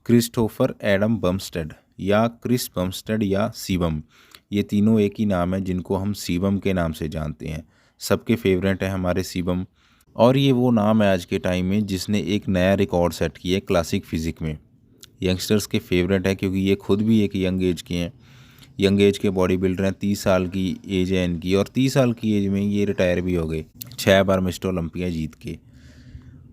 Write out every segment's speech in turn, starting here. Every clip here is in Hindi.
क्रिस्टोफर एडम बमस्टेड या क्रिस बमस्टेड या शिवम, ये तीनों एक ही नाम है जिनको हम शिवम के नाम से जानते हैं। सबके फेवरेट है हमारे शिवम। और ये वो नाम है आज के टाइम में जिसने एक नया रिकॉर्ड सेट किया है क्लासिक फिजिक में। यंगस्टर्स के फेवरेट है क्योंकि ये खुद भी एक यंग एज के हैं, यंग एज के बॉडी बिल्डर हैं। 30 साल की एज है इनकी और 30 साल की एज में ये रिटायर भी हो गए 6 बार मिस्टर ओलंपिया जीत के।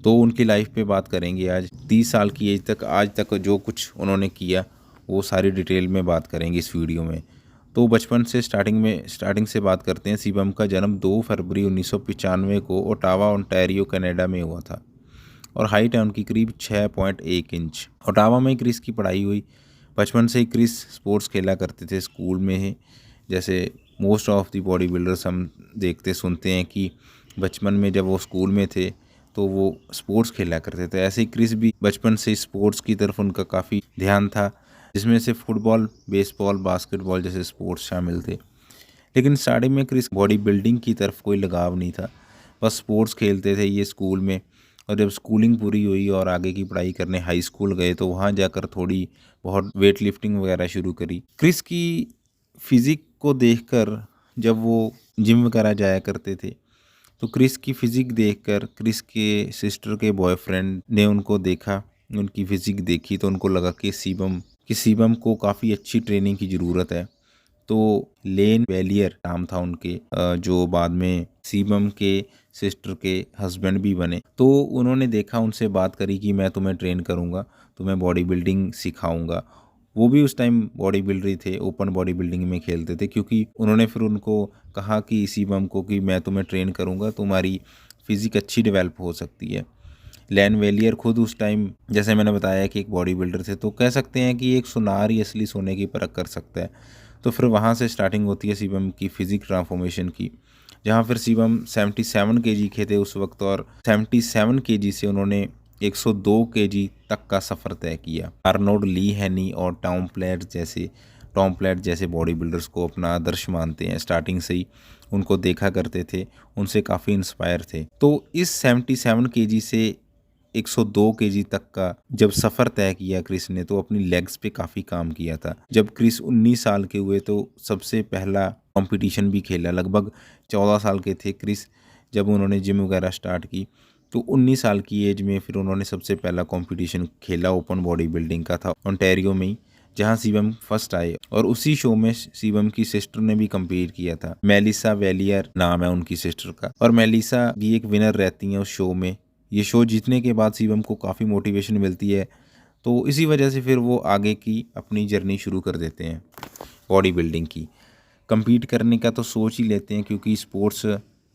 तो उनकी लाइफ पे बात करेंगे आज। 30 साल की एज तक आज तक जो कुछ उन्होंने किया वो सारी डिटेल में बात करेंगे इस वीडियो में। तो बचपन से स्टार्टिंग से बात करते हैं। शिवम का जन्म 2 फरवरी 1995 को ओटावा ओंटारियो कनाडा में हुआ था और हाइट है उनकी करीब 6.1 इंच। ओटावा में ही क्रिस की पढ़ाई हुई। बचपन से ही क्रिस स्पोर्ट्स खेला करते थे स्कूल में ही। जैसे most of the body builders हम देखते सुनते हैं कि बचपन में जब वो स्कूल में थे तो वो स्पोर्ट्स खेला करते थे। ऐसे ही क्रिस भी बचपन से स्पोर्ट्स की तरफ उनका काफ़ी ध्यान था, जिसमें से फुटबॉल, बेसबॉल, बास्केटबॉल जैसे स्पोर्ट्स शामिल थे। लेकिन स्टार्टिंग में क्रिस बॉडी बिल्डिंग की तरफ कोई लगाव नहीं था, बस स्पोर्ट्स खेलते थे ये स्कूल में। और जब स्कूलिंग पूरी हुई और आगे की पढ़ाई करने हाई स्कूल गए तो वहाँ जाकर थोड़ी बहुत वेट लिफ्टिंग वगैरह शुरू करी। क्रिस की फिज़िक को देखकर जब वो जिम वगैरह जाया करते थे तो क्रिस की फ़िज़िक देखकर क्रिस के सिस्टर के बॉयफ्रेंड ने उनको देखा, उनकी फ़िज़िक देखी तो उनको लगा कि शिवम को काफ़ी अच्छी ट्रेनिंग की ज़रूरत है। तो लेन वेलियर नाम था उनके, जो बाद में शिवम के सिस्टर के हस्बैंड भी बने। तो उन्होंने देखा, उनसे बात करी कि मैं तुम्हें ट्रेन करूँगा, तुम्हें बॉडी बिल्डिंग सिखाऊँगा। वो भी उस टाइम बॉडी बिल्डर ही थे, ओपन बॉडी बिल्डिंग में खेलते थे। क्योंकि उन्होंने फिर उनको कहा कि शिवम को कि मैं तुम्हें ट्रेन करूँगा, तुम्हारी फिज़िक अच्छी डेवलप हो सकती है। लैन वेलियर खुद उस टाइम, जैसे मैंने बताया, कि एक बॉडी बिल्डर थे, तो कह सकते हैं कि एक सुनार ही असली सोने की परख कर सकता है। तो फिर वहाँ से स्टार्टिंग होती है शिवम की फ़िज़िक ट्रांसफॉर्मेशन की, जहाँ फिर शिवम 77 केजी के थे उस वक्त और 77 केजी से उन्होंने 102 केजी तक का सफ़र तय किया। आर्नोल्ड ली हैनी और टॉम प्लेट जैसे बॉडी बिल्डर्स को अपना आदर्श मानते हैं। स्टार्टिंग से ही उनको देखा करते थे, उनसे काफ़ी इंस्पायर थे। तो इस 77 केजी से 102 केजी तक का जब सफ़र तय किया क्रिस ने, तो अपनी लेग्स पे काफ़ी काम किया था। जब क्रिस 19 साल के हुए तो सबसे पहला कंपटीशन भी खेला। लगभग 14 साल के थे क्रिस जब उन्होंने जिम वगैरह स्टार्ट की। तो 19 साल की एज में फिर उन्होंने सबसे पहला कंपटीशन खेला ओपन बॉडी बिल्डिंग का, था ओंटारियो में ही, जहां शिवम फर्स्ट आए। और उसी शो में शिवम की सिस्टर ने भी कम्पीट किया था। मेलिसा वेलियर नाम है उनकी सिस्टर का, और मेलिसा भी एक विनर रहती हैं उस शो में। ये शो जीतने के बाद शिवम को काफ़ी मोटिवेशन मिलती है, तो इसी वजह से फिर वो आगे की अपनी जर्नी शुरू कर देते हैं बॉडी बिल्डिंग की। compete करने का तो सोच ही लेते हैं क्योंकि स्पोर्ट्स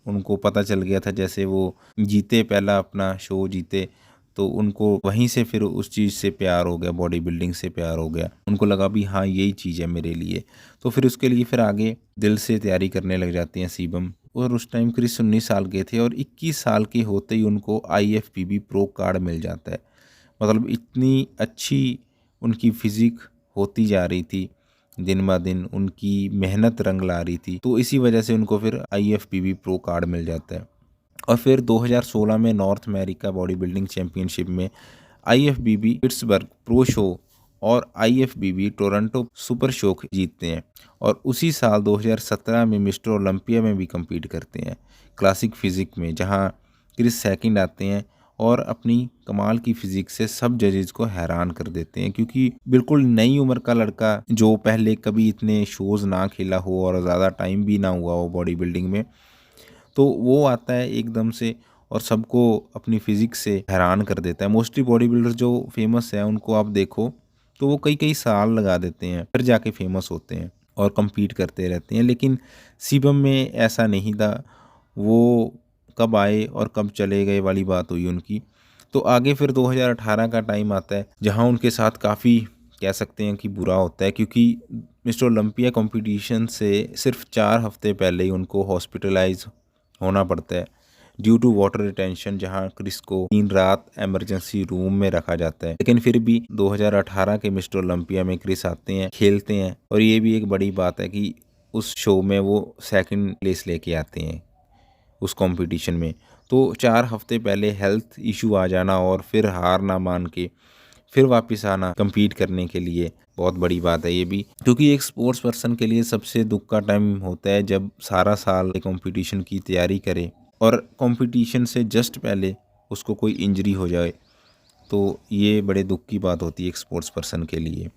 उनको पता चल गया था। जैसे वो जीते, पहला अपना शो जीते, तो उनको वहीं से फिर उस चीज़ से प्यार हो गया, बॉडी बिल्डिंग से प्यार हो गया। उनको लगा भी हाँ यही चीज़ है मेरे लिए, तो फिर उसके लिए फिर आगे दिल से तैयारी करने लग जाते हैं शिवम। और उस टाइम क्रिस 19 साल के थे और 21 साल के होते ही उनको IFBB प्रो कार्ड मिल जाता है। मतलब इतनी अच्छी उनकी फिज़िक होती जा रही थी, दिन ब दिन उनकी मेहनत रंग ला रही थी, तो इसी वजह से उनको फिर IFBB प्रो कार्ड मिल जाता है। और फिर 2016 में north America body building championship में IFBB पिट्सबर्ग प्रो शो और IFBB टोरंटो सुपर शो जीतते हैं। और उसी साल 2017 में मिस्टर ओलंपिया में भी कम्पीट करते हैं क्लासिक फिज़िक में, जहां क्रिस सेकंड आते हैं और अपनी कमाल की फिज़िक से सब जजेस को हैरान कर देते हैं। क्योंकि बिल्कुल नई उम्र का लड़का जो पहले कभी इतने शोज़ ना खेला हो और ज़्यादा टाइम भी ना हुआ हो बॉडी बिल्डिंग में, तो वो आता है एकदम से और सबको अपनी फ़िज़िक्स से हैरान कर देता है। मोस्टली बॉडी बिल्डर जो फेमस है उनको आप देखो तो वो कई कई साल लगा देते हैं फिर जाके फेमस होते हैं और compete करते रहते हैं। लेकिन शिवम में ऐसा नहीं था, वो कब आए और कब चले गए वाली बात हुई उनकी। तो आगे फिर 2018 का टाइम आता है जहां उनके साथ काफ़ी, कह सकते हैं कि बुरा होता है, क्योंकि मिस्टर ओलंपिया कंपटीशन से सिर्फ 4 हफ्ते पहले ही उनको हॉस्पिटलाइज होना पड़ता है ड्यू टू वाटर रिटेंशन, जहां क्रिस को 3 रात एमरजेंसी रूम में रखा जाता है। लेकिन फिर भी 2018 के मिस्टर ओलंपिया में क्रिस आते हैं, खेलते हैं, और ये भी एक बड़ी बात है कि उस शो में वो सेकंड प्लेस लेके आते हैं उस कंपटीशन में। तो 4 हफ्ते पहले हेल्थ इशू आ जाना और फिर हार ना मान के फिर वापस आना कम्पीट करने के लिए बहुत बड़ी बात है ये भी, क्योंकि एक स्पोर्ट्स पर्सन के लिए सबसे दुख का टाइम होता है जब सारा साल कंपटीशन की तैयारी करे और कंपटीशन से जस्ट पहले उसको कोई इंजरी हो जाए, तो ये बड़े दुख की बात होती है एक स्पोर्ट्स पर्सन के लिए।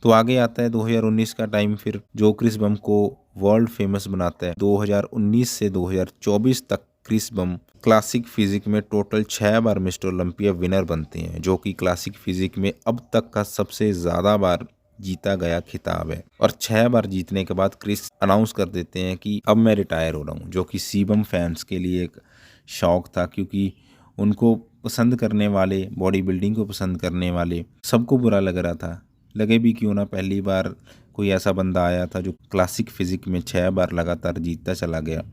तो आगे आता है 2019 का टाइम, फिर जो क्रिस बम को वर्ल्ड फेमस बनाता है। 2019 से 2024 तक क्रिस बम क्लासिक फिजिक में टोटल 6 बार मिस्टर ओलंपिया विनर बनते हैं, जो कि क्लासिक फिजिक में अब तक का सबसे ज़्यादा बार जीता गया खिताब है। और 6 बार जीतने के बाद क्रिस अनाउंस कर देते हैं कि अब मैं रिटायर हो रहा हूँ, जो कि सीबम फैंस के लिए एक शौक था, क्योंकि उनको पसंद करने वाले, बॉडी बिल्डिंग को पसंद करने वाले सबको बुरा लग रहा था। लगे भी क्यों ना, पहली बार कोई ऐसा बंदा आया था जो क्लासिक फिजिक में 6 बार लगातार जीतता चला गया,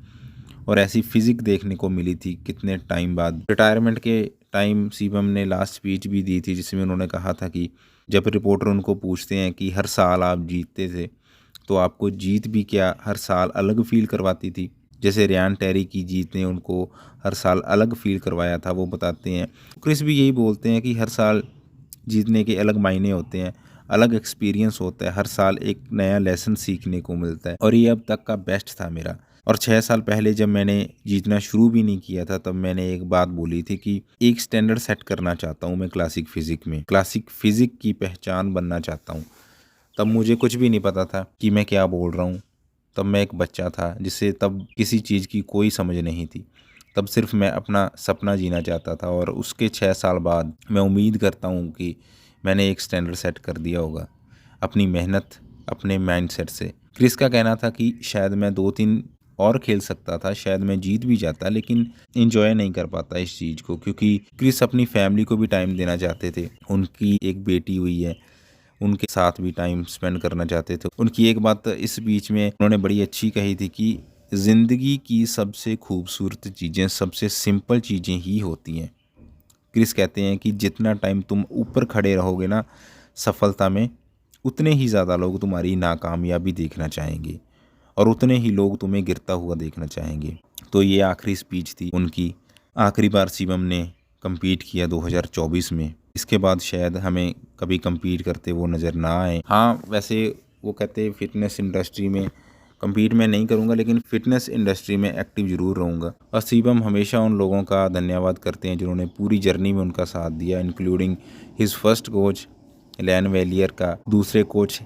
और ऐसी फिजिक देखने को मिली थी कितने टाइम बाद। रिटायरमेंट के टाइम सीबम ने लास्ट स्पीच भी दी थी, जिसमें उन्होंने कहा था कि जब रिपोर्टर उनको पूछते हैं कि हर साल आप जीतते थे, तो आपको जीत भी क्या हर साल अलग फील करवाती थी, जैसे रियान टेरी की जीत ने उनको हर साल अलग फील करवाया था, वो बताते हैं। क्रिस भी यही बोलते हैं कि हर साल जीतने के अलग मायने होते हैं, अलग एक्सपीरियंस होता है, हर साल एक नया लेसन सीखने को मिलता है, और ये अब तक का बेस्ट था मेरा। और 6 साल पहले जब मैंने जीतना शुरू भी नहीं किया था, तब मैंने एक बात बोली थी कि एक स्टैंडर्ड सेट करना चाहता हूँ मैं क्लासिक फिजिक में, क्लासिक फिजिक की पहचान बनना चाहता हूँ। तब मुझे कुछ भी नहीं पता था कि मैं क्या बोल रहा हूँ। तब मैं एक बच्चा था जिसे तब किसी चीज़ की कोई समझ नहीं थी। तब सिर्फ मैं अपना सपना जीना चाहता था, और उसके 6 साल बाद मैं उम्मीद करता हूँ कि मैंने एक स्टैंडर्ड सेट कर दिया होगा अपनी मेहनत, अपने माइंडसेट से। क्रिस का कहना था कि शायद मैं 2-3 और खेल सकता था, शायद मैं जीत भी जाता, लेकिन एंजॉय नहीं कर पाता इस चीज़ को, क्योंकि क्रिस अपनी फैमिली को भी टाइम देना चाहते थे। उनकी एक बेटी हुई है, उनके साथ भी टाइम स्पेंड करना चाहते थे। उनकी एक बात इस बीच में उन्होंने बड़ी अच्छी कही थी कि ज़िंदगी की सबसे खूबसूरत चीज़ें, सबसे सिंपल चीज़ें ही होती हैं। क्रिस कहते हैं कि जितना टाइम तुम ऊपर खड़े रहोगे ना सफलता में, उतने ही ज़्यादा लोग तुम्हारी नाकामयाबी देखना चाहेंगे, और उतने ही लोग तुम्हें गिरता हुआ देखना चाहेंगे। तो ये आखिरी स्पीच थी उनकी। आखिरी बार शिवम ने कम्पीट किया 2024 में। इसके बाद शायद हमें कभी कम्पीट करते वो नज़र ना आए। हाँ, वैसे वो कहते फिटनेस इंडस्ट्री में कम्पीट मैं नहीं करूँगा, लेकिन फ़िटनेस इंडस्ट्री में एक्टिव ज़रूर रहूँगा। और शिवम हमेशा उन लोगों का धन्यवाद करते हैं जिन्होंने पूरी जर्नी में उनका साथ दिया, इंक्लूडिंग हिज फर्स्ट कोच लैन वेलियर का, दूसरे कोच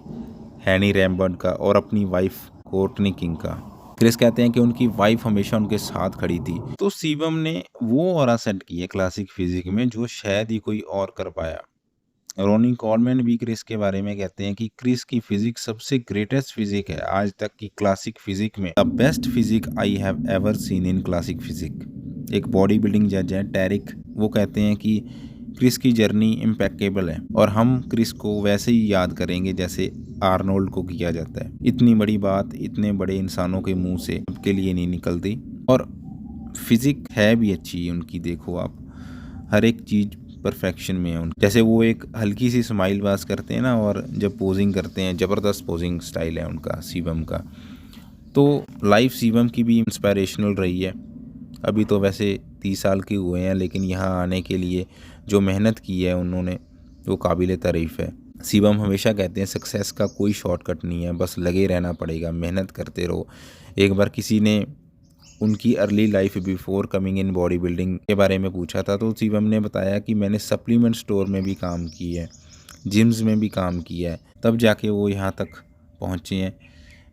हैनी रैमबर्ट का, और अपनी वाइफ कोर्टनी किंग का। क्रिस कहते हैं कि उनकी वाइफ हमेशा उनके साथ खड़ी थी। तो शिवम ने वो ऑरा सेट की है क्लासिक फिजिक में जो शायद ही कोई और कर पाया। रोनी कॉलमैन भी क्रिस के बारे में कहते हैं कि क्रिस की फिजिक सबसे ग्रेटेस्ट फिजिक है आज तक की क्लासिक फिजिक में। The best physique I have ever seen in classic physique. एक बॉडी बिल्डिंग जज है टैरिक, वो कहते हैं कि क्रिस की जर्नी इम्पेक्केबल है, और हम क्रिस को वैसे ही याद करेंगे जैसे आर्नोल्ड को किया जाता है। इतनी बड़ी बात इतने बड़े इंसानों के मुंह से सबके लिए नहीं निकलती, और फिजिक है भी अच्छी उनकी। देखो आप, हर एक चीज़ परफेक्शन में है उन। जैसे वो एक हल्की सी स्माइल बाज करते हैं ना, और जब पोजिंग करते हैं, ज़बरदस्त पोजिंग स्टाइल है उनका शिवम का। तो लाइफ शिवम की भी इंस्पिरेशनल रही है। अभी तो वैसे 30 साल के हुए हैं, लेकिन यहाँ आने के लिए जो मेहनत की है उन्होंने, वो काबिल तारीफ़ है। शिवम हमेशा कहते हैं सक्सेस का कोई शॉर्टकट नहीं है, बस लगे रहना पड़ेगा, मेहनत करते रहो। एक बार किसी ने उनकी early life before coming in body building के बारे में पूछा था, तो शिवम ने बताया कि मैंने सप्लीमेंट स्टोर में भी काम की है, जिम्स में भी काम किया है, तब जाके वो यहाँ तक पहुँचे हैं।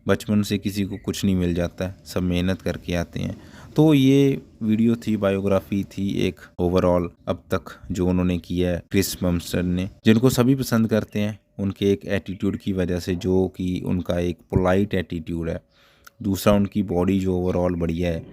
बचपन से किसी को कुछ नहीं मिल जाता है, सब मेहनत करके आते हैं। तो ये वीडियो थी, बायोग्राफी थी एक ओवरऑल अब तक जो उन्होंने किया है क्रिस बमस्टेड ने, जिनको सभी पसंद करते हैं उनके एक एटीट्यूड की वजह से, जो कि उनका एक पोलाइट एटीट्यूड है। दूसरा, उनकी बॉडी जो ओवरऑल बढ़िया है,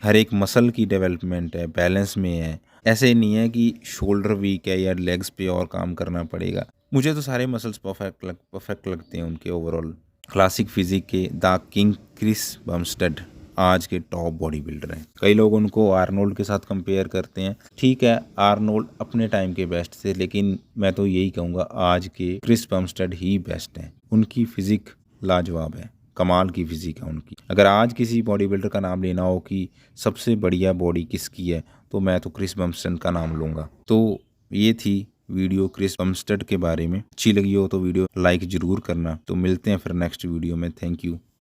हर एक मसल की डेवलपमेंट है, बैलेंस में है। ऐसे नहीं है कि शोल्डर वीक है या लेग्स पे और काम करना पड़ेगा। मुझे तो सारे मसल्स परफेक्ट लगते हैं उनके ओवरऑल। क्लासिक फिजिक के द किंग क्रिस बमस्टेड आज के टॉप बॉडी बिल्डर हैं। कई लोग उनको आर्नोल्ड के साथ कंपेयर करते हैं। ठीक है, आर्नोल्ड अपने टाइम के बेस्ट थे, लेकिन मैं तो यही कहूँगा आज के क्रिस बमस्टेड ही बेस्ट हैं। उनकी फिजिक लाजवाब है, कमाल की फिजिक है उनकी। अगर आज किसी बॉडी बिल्डर का नाम लेना हो कि सबसे बढ़िया बॉडी किसकी है, तो मैं तो क्रिस बमस्टेड का नाम लूँगा। तो ये थी वीडियो क्रिस बमस्टेड के बारे में। अच्छी लगी हो तो वीडियो लाइक ज़रूर करना। तो मिलते हैं फिर नेक्स्ट वीडियो में। Thank you.